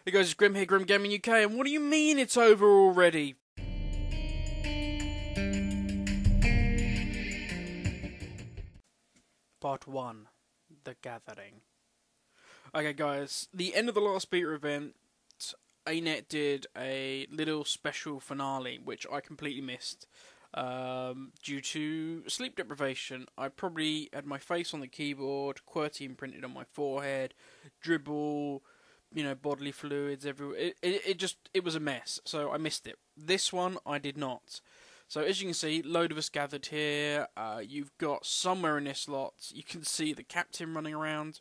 Hey guys, it's Grim here, Grim Gaming UK, and what do you mean it's over already? Part 1, The Gathering. Okay guys, the end of the last beta event, ANET did a little special finale, which I completely missed. Due to sleep deprivation. I probably had my face on the keyboard, QWERTY imprinted on my forehead, dribble, bodily fluids everywhere. It was a mess, so I missed it. This one, I did not. So as you can see, load of us gathered here. You've got somewhere in this lot, you can see the captain running around.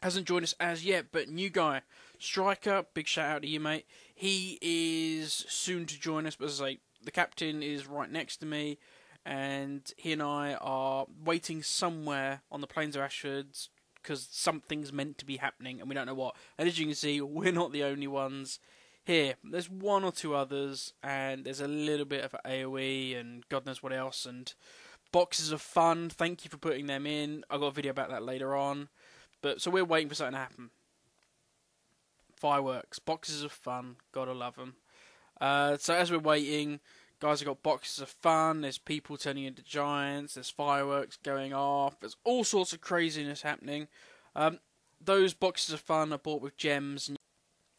Hasn't joined us as yet, but new guy, Striker, big shout out to you, mate. He is soon to join us, but as I say, the captain is right next to me, and he and I are waiting somewhere on the plains of Ashford, because something's meant to be happening, and we don't know what. And as you can see, we're not the only ones here. There's one or two others, and there's a little bit of AoE, and God knows what else, and boxes of fun. Thank you for putting them in. I've got a video about that later on. But so we're waiting for something to happen. Fireworks, boxes of fun, gotta love them. So as we're waiting, guys have got boxes of fun, there's people turning into giants, there's fireworks going off, there's all sorts of craziness happening. Those boxes of fun are bought with gems, and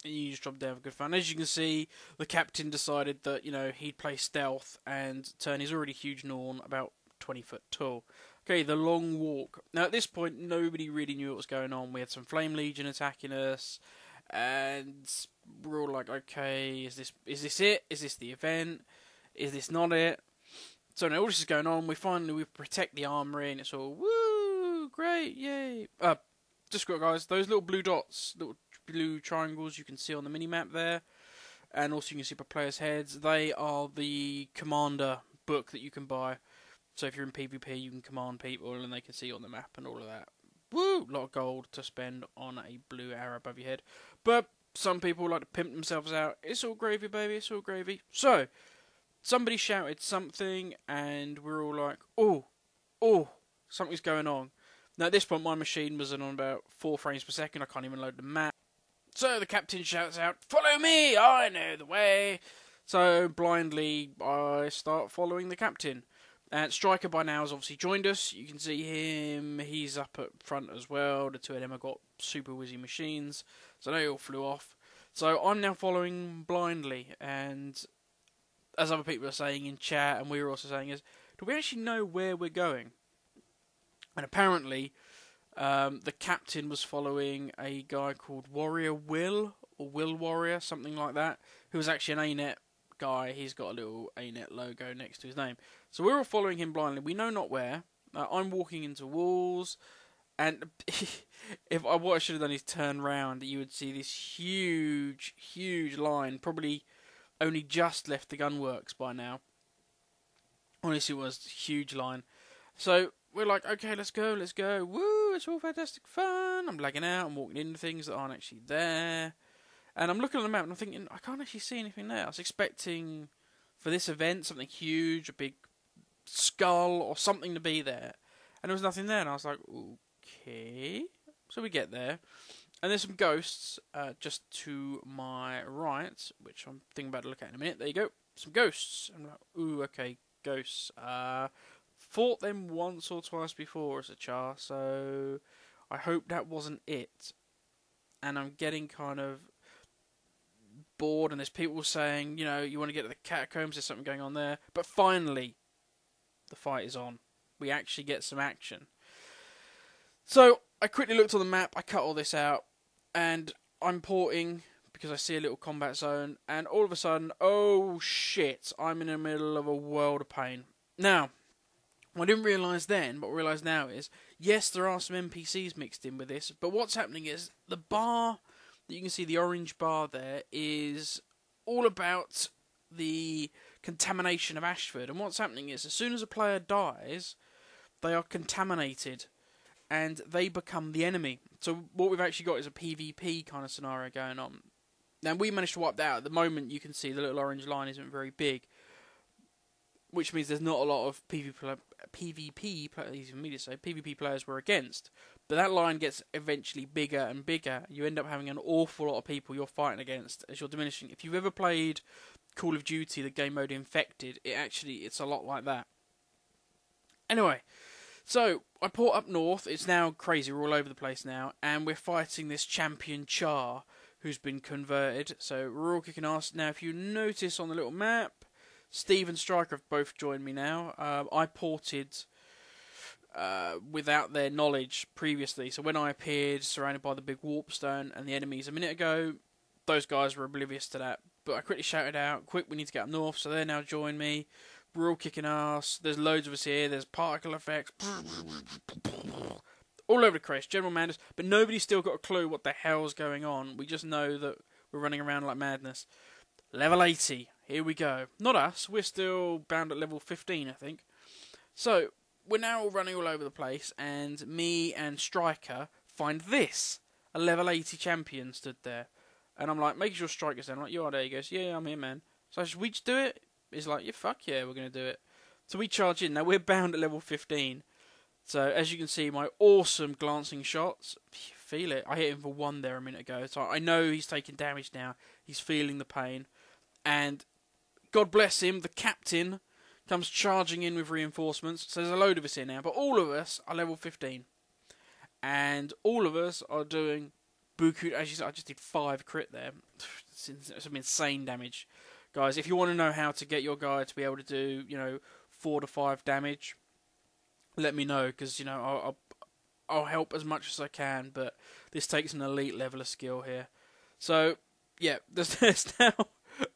you just drop down for good fun. As you can see, the captain decided that, he'd play stealth and turn his already huge Norn about 20 foot tall. Okay, the long walk. Now at this point, nobody really knew what was going on. We had some Flame Legion attacking us, and we're all like, okay, is this it? Is this the event? Is this not it? So now all this is going on. We protect the armory, and it's all woo, great, yay. Just got guys, those little blue dots, little blue triangles you can see on the mini map there, and also you can see per players' heads. They are the commander book that you can buy. So if you're in PvP, you can command people, and they can see you on the map and all of that. Woo! A lot of gold to spend on a blue arrow above your head. But some people like to pimp themselves out. It's all gravy, baby. It's all gravy. So, somebody shouted something, and we're all like, oh, something's going on. Now, at this point, my machine was on about 4 frames per second. I can't even load the map. So, the captain shouts out, follow me! I know the way! So, blindly, I start following the captain. And Striker by now has obviously joined us. You can see him. He's up at front as well. The two of them have got super whizzy machines. So they all flew off. So I'm now following blindly. And as other people are saying in chat, and we were also saying, is, do we actually know where we're going? And apparently, the captain was following a guy called Warrior Will, or Will Warrior, something like that, who was actually an ANET guy. He's got a little ANET logo next to his name. So we're all following him blindly. We know not where. I'm walking into walls, and what I should have done is turn round. You would see this huge, huge line. Probably only just left the gunworks by now. Honestly, it was a huge line. So we're like, okay, let's go. Woo! It's all fantastic fun. I'm lagging out. I'm walking into things that aren't actually there. And I'm looking at the map and I'm thinking, I can't actually see anything there. I was expecting for this event something huge, a big skull or something to be there. And there was nothing there. And I was like, okay. So we get there. And there's some ghosts just to my right, which I'm thinking about to look at in a minute. There you go. Some ghosts. I'm like, ooh, okay, ghosts. Fought them once or twice before as a char, so I hope that wasn't it. And I'm getting kind of bored, and there's people saying, you want to get to the catacombs, there's something going on there. But finally, the fight is on. We actually get some action. So, I quickly looked on the map, I cut all this out, and I'm porting, because I see a little combat zone, and all of a sudden, oh shit, I'm in the middle of a world of pain. Now, what I didn't realise then, but what I realise now is, yes, there are some NPCs mixed in with this, but what's happening is, the bar you can see, the orange bar there, is all about the contamination of Ashford. And what's happening is, as soon as a player dies, they are contaminated, and they become the enemy. So what we've actually got is a PvP kind of scenario going on. Now, we managed to wipe that out. At the moment, you can see the little orange line isn't very big, which means there's not a lot of PvP players we're against. But that line gets eventually bigger and bigger. You end up having an awful lot of people you're fighting against as you're diminishing. If you've ever played Call of Duty, the game mode Infected, it's a lot like that. Anyway, so I port up north. It's now crazy. We're all over the place now, and we're fighting this champion Char, who's been converted. So we're all kicking ass. Now, if you notice on the little map, Steve and Striker have both joined me now. I ported without their knowledge previously. So when I appeared surrounded by the big warp stone and the enemies a minute ago, those guys were oblivious to that. But I quickly shouted out, quick, we need to get up north. So they now join me. We're all kicking ass. There's loads of us here. There's particle effects. All over the place. General madness. But nobody's still got a clue what the hell's going on. We just know that we're running around like madness. Level 80. Here we go. Not us. We're still bound at level 15, I think. So, we're now all running all over the place. And me and Striker find this. A level 80 champion stood there. And I'm like, making sure Striker's there. I'm like, you are there? He goes, yeah, I'm here, man. So should we just do it? He's like, yeah, fuck yeah, we're going to do it. So we charge in. Now, we're bound at level 15. So, as you can see, my awesome glancing shots, feel it. I hit him for 1 there a minute ago. So, I know he's taking damage now. He's feeling the pain. And, God bless him, the captain comes charging in with reinforcements. So, there's a load of us here now. But all of us are level 15. And all of us are doing buku. As you said, I just did 5 crit there. It's some insane damage. Guys, if you want to know how to get your guy to be able to do, 4 to 5 damage, let me know, because, I'll help as much as I can, but this takes an elite level of skill here. So, yeah, there's now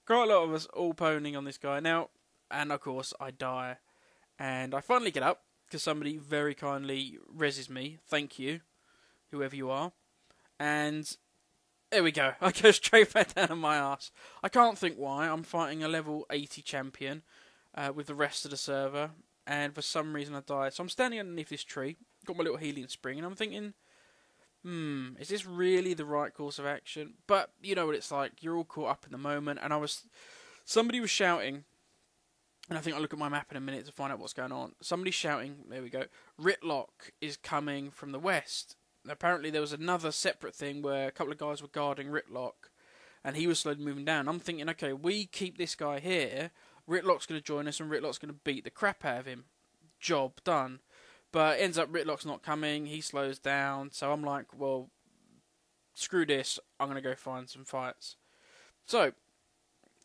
quite a lot of us all poning on this guy now, and of course, I die. And I finally get up, because somebody very kindly reses me. Thank you, whoever you are. And there we go. I go straight back down on my ass. I can't think why. I'm fighting a level 80 champion with the rest of the server. And for some reason I died. So I'm standing underneath this tree. Got my little healing spring. And I'm thinking, is this really the right course of action? But you know what it's like. You're all caught up in the moment. And somebody was shouting. And I think I'll look at my map in a minute to find out what's going on. Somebody's shouting. There we go. Ritlock is coming from the west. Apparently there was another separate thing where a couple of guys were guarding Ritlock, and he was slowly moving down. I'm thinking, okay, we keep this guy here, Ritlock's going to join us, and Ritlock's going to beat the crap out of him. Job done. But it ends up Ritlock's not coming, he slows down, so I'm like, well, screw this, I'm going to go find some fights. So,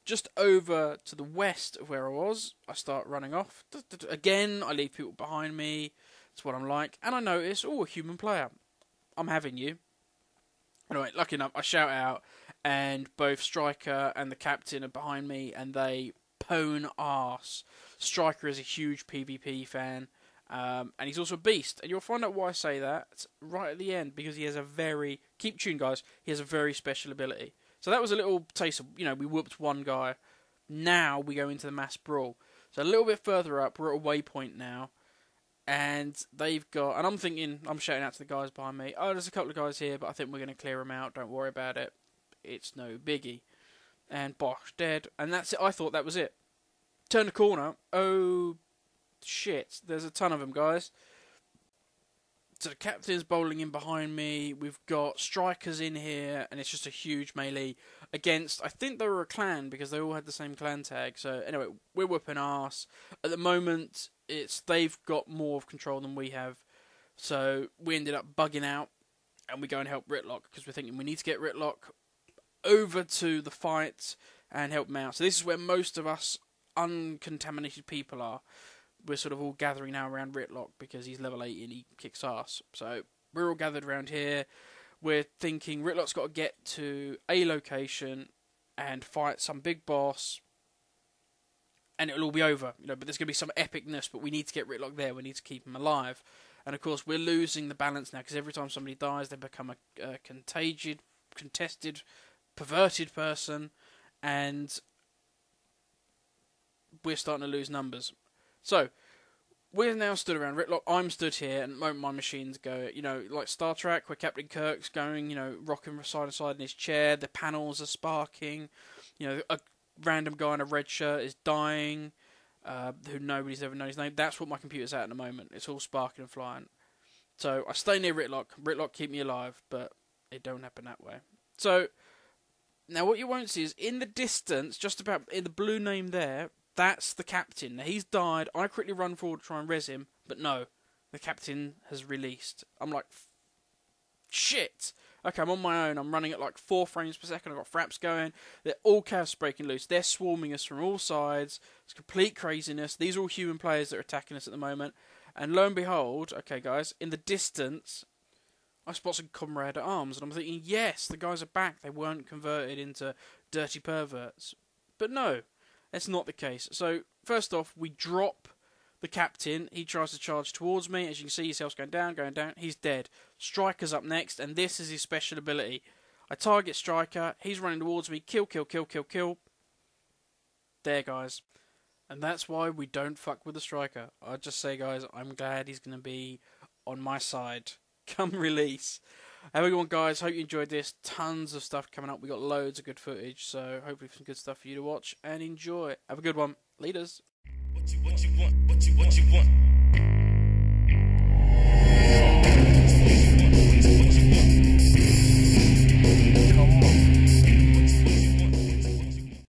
just over to the west of where I was, I start running off. Again, I leave people behind me, that's what I'm like, and I notice, a human player. I'm having you. Anyway, lucky enough, I shout out, and both Striker and the captain are behind me, and they pwn arse. Striker is a huge PvP fan, and he's also a beast. And you'll find out why I say that right at the end, because he has keep tuned guys, he has a very special ability. So that was a little taste of, we whooped one guy. Now we go into the mass brawl. So a little bit further up, we're at a waypoint now. And they've got, and I'm thinking, I'm shouting out to the guys behind me, there's a couple of guys here, but I think we're going to clear them out, don't worry about it, it's no biggie. And Bosch dead, and that's it, I thought that was it. Turn the corner, oh shit, there's a ton of them, guys. So the captain's bowling in behind me, we've got Strikers in here, and it's just a huge melee against, I think they were a clan, because they all had the same clan tag, so anyway, we're whooping arse. At the moment, they've got more of control than we have, so we ended up bugging out, and we go and help Ritlock, because we're thinking we need to get Ritlock over to the fight and help him out. So this is where most of us uncontaminated people are. We're sort of all gathering now around Ritlock, because he's level 80 and he kicks ass. So we're all gathered around here. We're thinking Ritlock's got to get to a location and fight some big boss, and it'll all be over, but there's going to be some epicness, but we need to get Ritlock there, we need to keep him alive. And of course, we're losing the balance now, because every time somebody dies, they become a contested, perverted person, and we're starting to lose numbers. So, we're now stood around Ritlock, I'm stood here, and at the moment my machines go, like Star Trek, where Captain Kirk's going, rocking side to side in his chair, the panels are sparking, a random guy in a red shirt is dying, who nobody's ever known his name. That's what my computer's at the moment. It's all sparking and flying. So I stay near Ritlock. Ritlock keep me alive, but it don't happen that way. So now what you won't see is in the distance, just about in the blue name there, that's the captain. Now he's died. I quickly run forward to try and res him, but no, the captain has released. I'm like, shit. Okay, I'm on my own. I'm running at like 4 frames per second. I've got fraps going. They're all chaos breaking loose. They're swarming us from all sides. It's complete craziness. These are all human players that are attacking us at the moment. And lo and behold, okay guys, in the distance, I spot some comrade at arms. And I'm thinking, yes, the guys are back. They weren't converted into dirty perverts. But no, that's not the case. So, first off, we drop the captain. He tries to charge towards me. As you can see, his health's going down. He's dead. Striker's up next, and this is his special ability. I target Striker. He's running towards me. Kill. There, guys. And that's why we don't fuck with the Striker. I'll just say, guys, I'm glad he's going to be on my side come release. Have a good one, guys. Hope you enjoyed this. Tons of stuff coming up. We got loads of good footage, so hopefully some good stuff for you to watch and enjoy. Have a good one. Leaders. What you want?